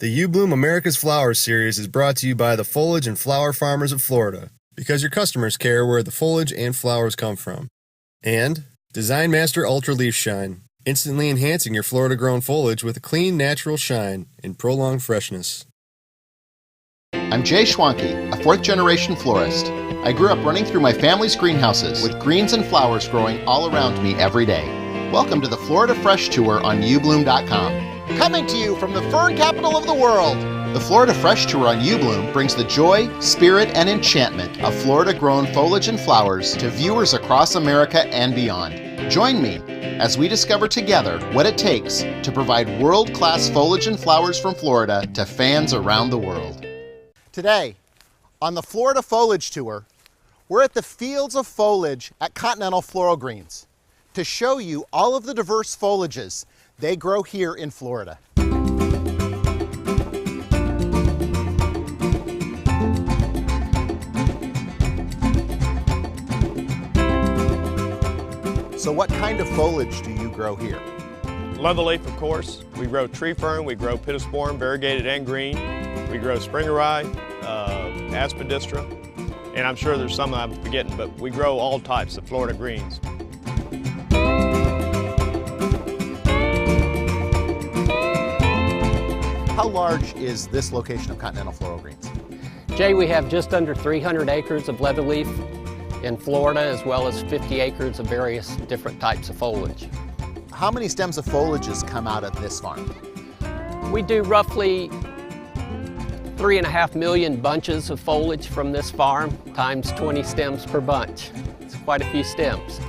The You Bloom America's Flowers series is brought to you by the Foliage and Flower Farmers of Florida, because your customers care where the foliage and flowers come from. And Design Master Ultra Leaf Shine, instantly enhancing your Florida-grown foliage with a clean, natural shine and prolonged freshness. I'm Jay Schwanke, a fourth-generation florist. I grew up running through my family's greenhouses with greens and flowers growing all around me every day. Welcome to the Florida Fresh Tour on youbloom.com. Coming to you from the fern capital of the world, the Florida Fresh Tour on YouBloom brings the joy, spirit, and enchantment of Florida-grown foliage and flowers to viewers across America and beyond. Join me as we discover together what it takes to provide world-class foliage and flowers from Florida to fans around the world. Today, on the Florida Foliage Tour, we're at the Fields of Foliage at Continental Floral Greens to show you all of the diverse foliages they grow here in Florida. So what kind of foliage do you grow here? Leatherleaf, of course. We grow tree fern, we grow Pittosporum, variegated and green. We grow springerite, aspidistra, and I'm sure there's some I'm forgetting, but we grow all types of Florida greens. How large is this location of Continental Floral Greens? Jay, we have just under 300 acres of leatherleaf in Florida, as well as 50 acres of various different types of foliage. How many stems of foliages come out of this farm? We do roughly 3.5 million bunches of foliage from this farm, times 20 stems per bunch. It's quite a few stems.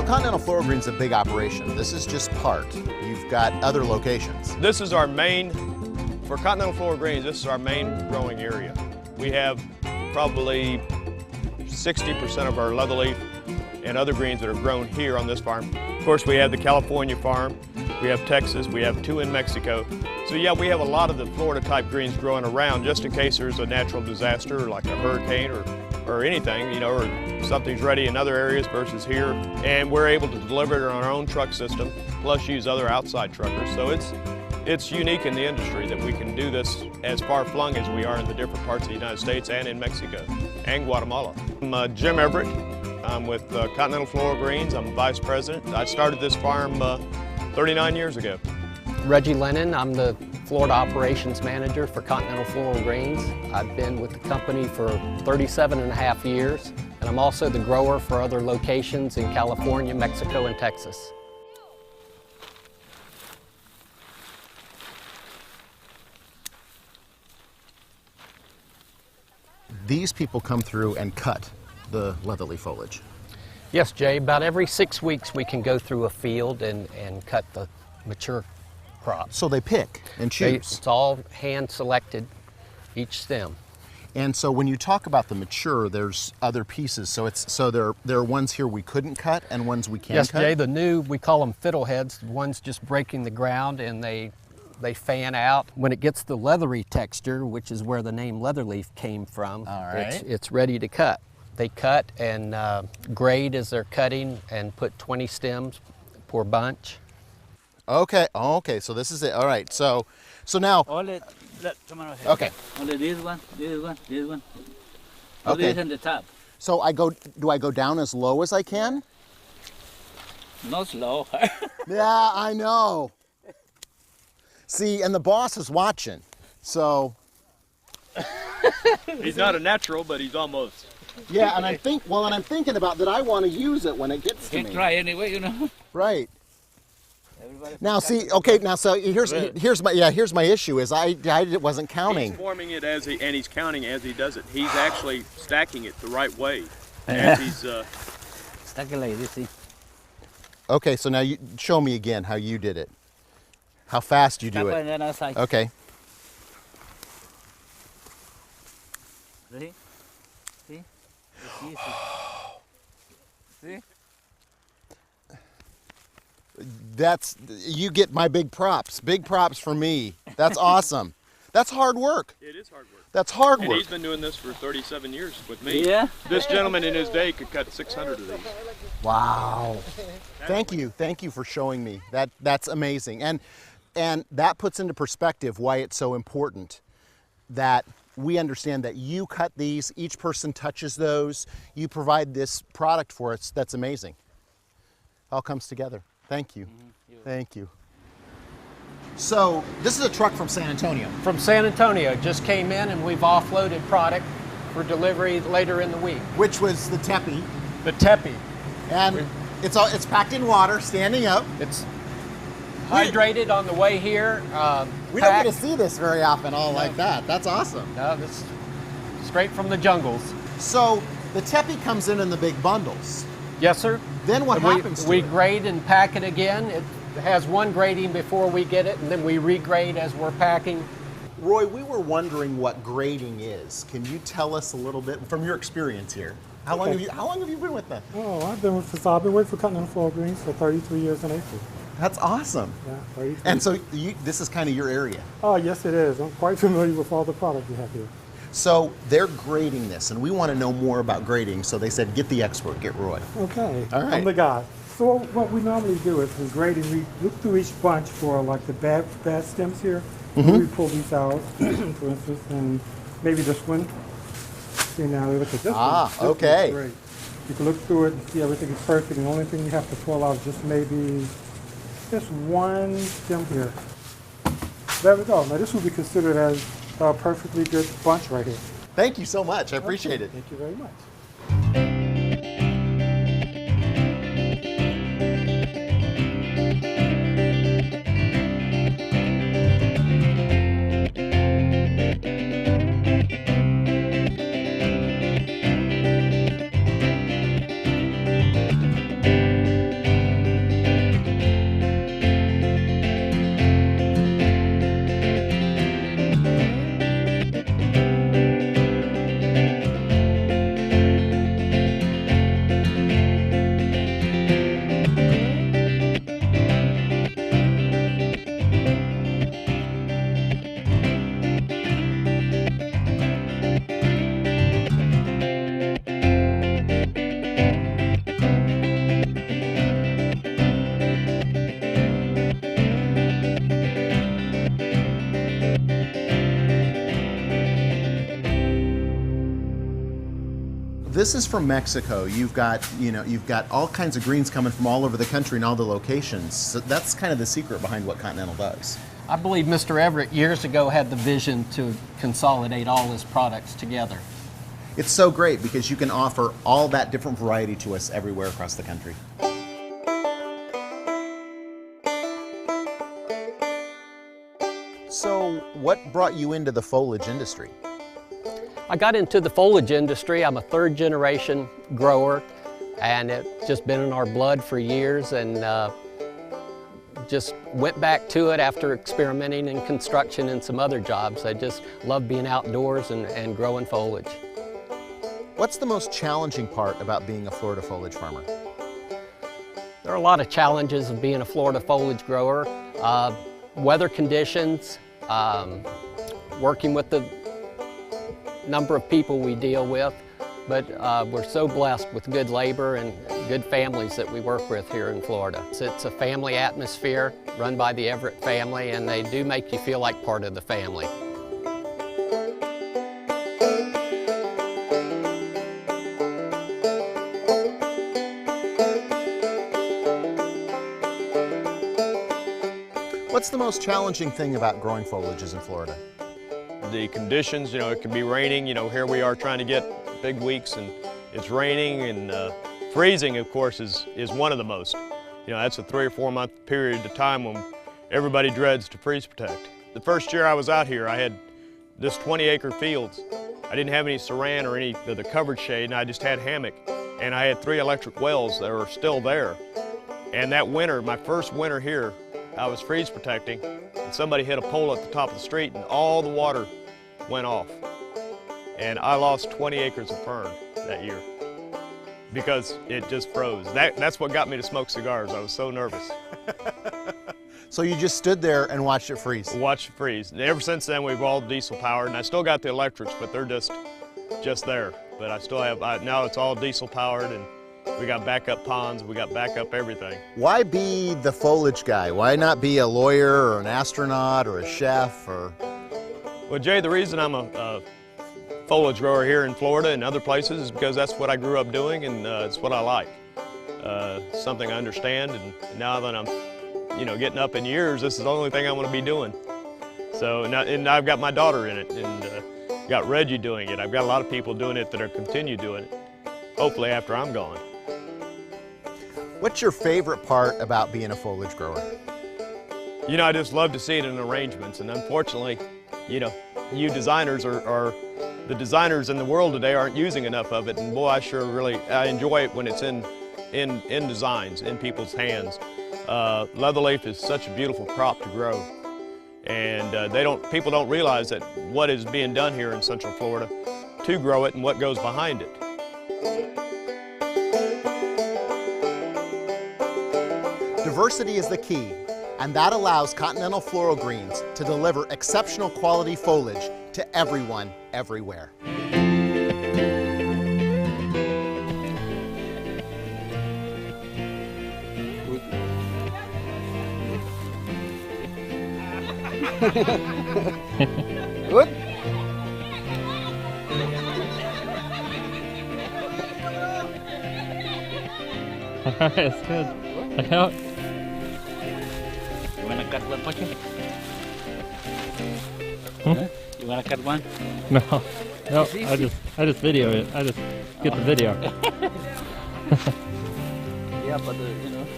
Continental Floral Greens is a big operation. This is just part. You've got other locations. This is our main, for Continental Floral Greens, this is our main growing area. We have probably 60% of our leatherleaf and other greens that are grown here on this farm. Of course, we have the California farm, we have Texas, we have 2 in Mexico. So yeah, we have a lot of the Florida type greens growing around just in case there's a natural disaster like a hurricane or anything, you know, or something's ready in other areas versus here. And we're able to deliver it on our own truck system, plus use other outside truckers. So it's unique in the industry that we can do this as far flung as we are in the different parts of the United States and in Mexico and Guatemala. I'm Jim Everett. I'm with Continental Floral Greens. I'm vice president. I started this farm 39 years ago. Reggie Lennon, I'm the Florida Operations Manager for Continental Floral Greens. I've been with the company for 37.5 years, and I'm also the grower for other locations in California, Mexico, and Texas. These people come through and cut the leatherleaf foliage. Yes, Jay, about every 6 weeks we can go through a field and cut the mature crops. So they pick and choose? It's all hand selected, each stem. And so when you talk about the mature, there's other pieces. So there are ones here we couldn't cut and ones we can yes, cut? Yes, Jay, the new, we call them fiddleheads. The ones just breaking the ground and they fan out. When it gets the leathery texture, which is where the name leatherleaf came from, all right, it's ready to cut. They cut and grade as they're cutting and put 20 stems per bunch. Okay, okay, so this is it. All right, so now. Only, okay. Only this one, this one, this one. Okay. This on the top. So do I go down as low as I can? Not slow. Yeah, I know. See, and the boss is watching, so. He's not a natural, but he's almost. Yeah, and I'm thinking about that I want to use it when it gets to me. Can't try anyway, you know. Right. Now see, okay, now so here's my issue is I wasn't counting. He's forming it and he's counting as he does it. He's actually stacking it the right way as he's Stack it like this, see. Okay, so now you show me again how you did it. How fast you do it. And then outside. Okay. Ready? See? See? You get my big props. Big props for me. That's awesome. That's hard work. It is hard work. That's hard And work. he's been doing this for 37 years with me. Yeah. This gentleman in his day could cut 600 of these. Wow. Thank you for showing me. That's amazing. And that puts into perspective why it's so important that we understand that you cut these, each person touches those, you provide this product for us. That's amazing. All comes together. Thank you. Thank you. So this is a truck from San Antonio. From San Antonio, just came in and we've offloaded product for delivery later in the week. Which was the TeePee. The TeePee. And it's packed in water, standing up. It's hydrated on the way here. We don't get to see this very often all like that. That's awesome. No, this straight from the jungles. So the TeePee comes in the big bundles. Yes, sir. Then what happens to we it? grade and pack it again. It has one grading before we get it, and then we regrade as we're packing. Roy, we were wondering what grading is. Can you tell us a little bit from your experience here? How long have you been with them? Oh, I've been working for Continental Floral Greens for 33 years in April. That's awesome. Yeah, 33. And so this is kind of your area. Oh, yes, it is. I'm quite familiar with all the product you have here. So they're grading this, and we want to know more about grading. So they said, get the expert, get Roy. Okay, All right. I'm the guy. So what we normally do is we grade and we look through each bunch for like the bad stems here. We pull these out, for instance, and maybe this one. See now, look at this one. This okay. one's great. You can look through it and see everything is perfect. And the only thing you have to pull out is just maybe just one stem here. There we go. Now this would be considered as a perfectly good bunch right here. Thank you so much. I appreciate it. Thank you very much. This is from Mexico. You've got all kinds of greens coming from all over the country and all the locations. So that's kind of the secret behind what Continental does. I believe Mr. Everett years ago had the vision to consolidate all his products together. It's so great because you can offer all that different variety to us everywhere across the country. So what brought you into the foliage industry? I got into the foliage industry. I'm a third generation grower, and it's just been in our blood for years, and just went back to it after experimenting in construction and some other jobs. I just love being outdoors and growing foliage. What's the most challenging part about being a Florida foliage farmer? There are a lot of challenges of being a Florida foliage grower. Weather conditions, working with the number of people we deal with, but we're so blessed with good labor and good families that we work with here in Florida. It's a family atmosphere run by the Everett family, and they do make you feel like part of the family. What's the most challenging thing about growing foliages in Florida? The conditions, it can be raining. Here we are trying to get big weeks and it's raining, and freezing, of course, is one of the most. That's a 3 or 4 month period of time when everybody dreads to freeze protect. The first year I was out here, I had this 20-acre fields. I didn't have any saran or any of the covered shade, and I just had hammock. And I had 3 electric wells that were still there. And that winter, my first winter here, I was freeze protecting, and somebody hit a pole at the top of the street, and all the water went off. And I lost 20 acres of fern that year because it just froze. That's what got me to smoke cigars. I was so nervous. So you just stood there and watched it freeze? Watch it freeze. And ever since then, we've all diesel powered, and I still got the electrics, but they're just there. But I still have, now it's all diesel powered, and we got backup ponds, we got backup everything. Why be the foliage guy? Why not be a lawyer or an astronaut or a chef or? Well, Jay, the reason I'm a foliage grower here in Florida and other places is because that's what I grew up doing, and it's what I like. Something I understand, and now that I'm, getting up in years, this is the only thing I want to be doing. So, and I've got my daughter in it, and got Reggie doing it. I've got a lot of people doing it that are continue doing it, hopefully after I'm gone. What's your favorite part about being a foliage grower? I just love to see it in arrangements, and unfortunately, you designers are the designers in the world today aren't using enough of it, and boy, I enjoy it when it's in designs, in people's hands. Leatherleaf is such a beautiful crop to grow, and people don't realize that what is being done here in Central Florida to grow it and what goes behind it. Diversity is the key, and that allows Continental Floral Greens to deliver exceptional quality foliage to everyone, everywhere. Good. It's good. Look out. You wanna cut one portion? Hmm? You wanna cut one? No, no. I just video it. I just get the video. Yeah, but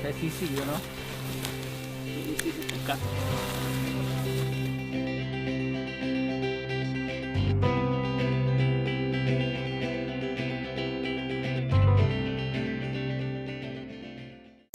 that's easy, Easy to cut.